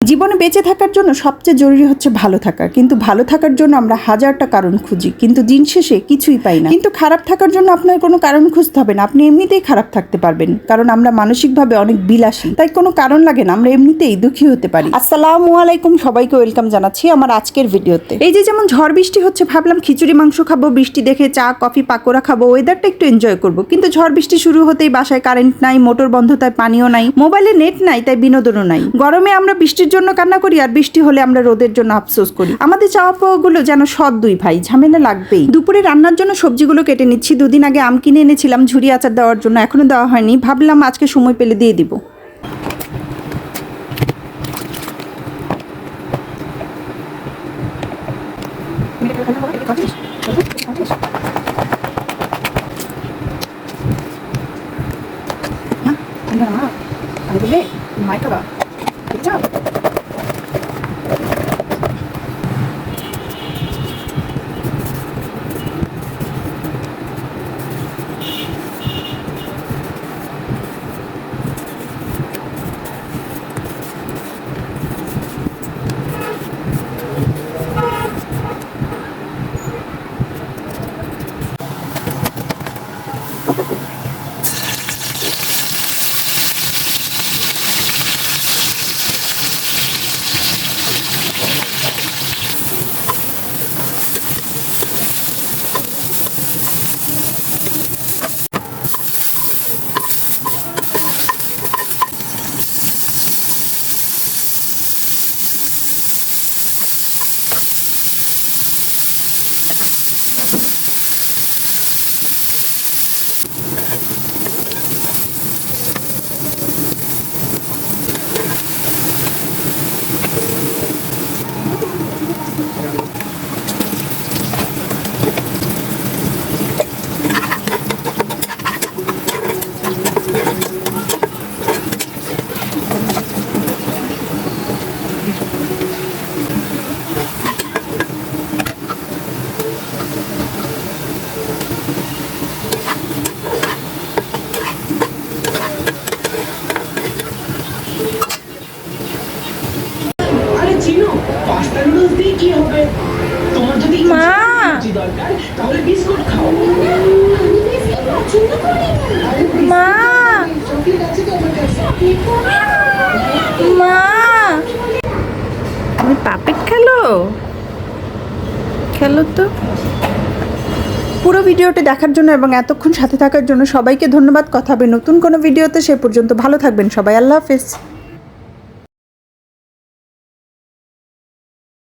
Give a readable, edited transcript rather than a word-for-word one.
জীবনে বেঁচে থাকার জন্য সবচেয়ে জরুরি হচ্ছে ভালো থাকা, কিন্তু ভালো থাকার জন্য আমরা হাজারটা কারণ খুঁজি, কিন্তু দিন শেষে কিছুই পাই না। কিন্তু খারাপ থাকার জন্য আপনার কোনো কারণ খুঁজতে হবে না, আপনি এমনিতেই খারাপ থাকতে পারবেন, কারণ আমরা মানসিকভাবে অনেক বিলাসী, তাই কোনো কারণ লাগে না, আমরা এমনিতেই দুঃখী হতে পারি। আসসালামু আলাইকুম, সবাইকে ওয়েলকাম জানাচ্ছি আমার আজকের ভিডিওতে। এই যে যেমন ঝড় বৃষ্টি হচ্ছে, ভাবলাম খিচুড়ি মাংস খাবো, বৃষ্টি দেখে চা কফি পাকোড়া খাবো, ওয়েদারটা একটু এনজয় করবো, কিন্তু ঝড় বৃষ্টি শুরু হতেই বাসায় কারেন্ট নাই, মোটর বন্ধ, তাই পানিও নাই, মোবাইলে নেট নাই, তাই বিনোদনও নাই। গরমে আমরা বৃষ্টির জন্য কান্না করি, আর বৃষ্টি হলে আমরা রোদের জন্য আফসোস করি। আমাদের চাওয়া পাওয়াগুলো যেন সৎ দুই ভাই, ঝামেলা লাগবেই। দুপুরে রান্নার জন্য সবজিগুলো কেটে নিচ্ছি। দুদিন আগে আম কিনে এনেছিলাম ঝুরি আচার দেওয়ার জন্য, এখনো দেওয়া হয়নি, ভাবলাম আজকে সময় পেলে দিয়ে দিব। মা, মা, মা, তুমি পাপেট খেলো তো। পুরো ভিডিওটি দেখার জন্য এবং এতক্ষণ সাথে থাকার জন্য সবাইকে ধন্যবাদ। কথা হবে নতুন কোনো ভিডিওতে, সে পর্যন্ত ভালো থাকবেন সবাই। আল্লাহ হাফেজ।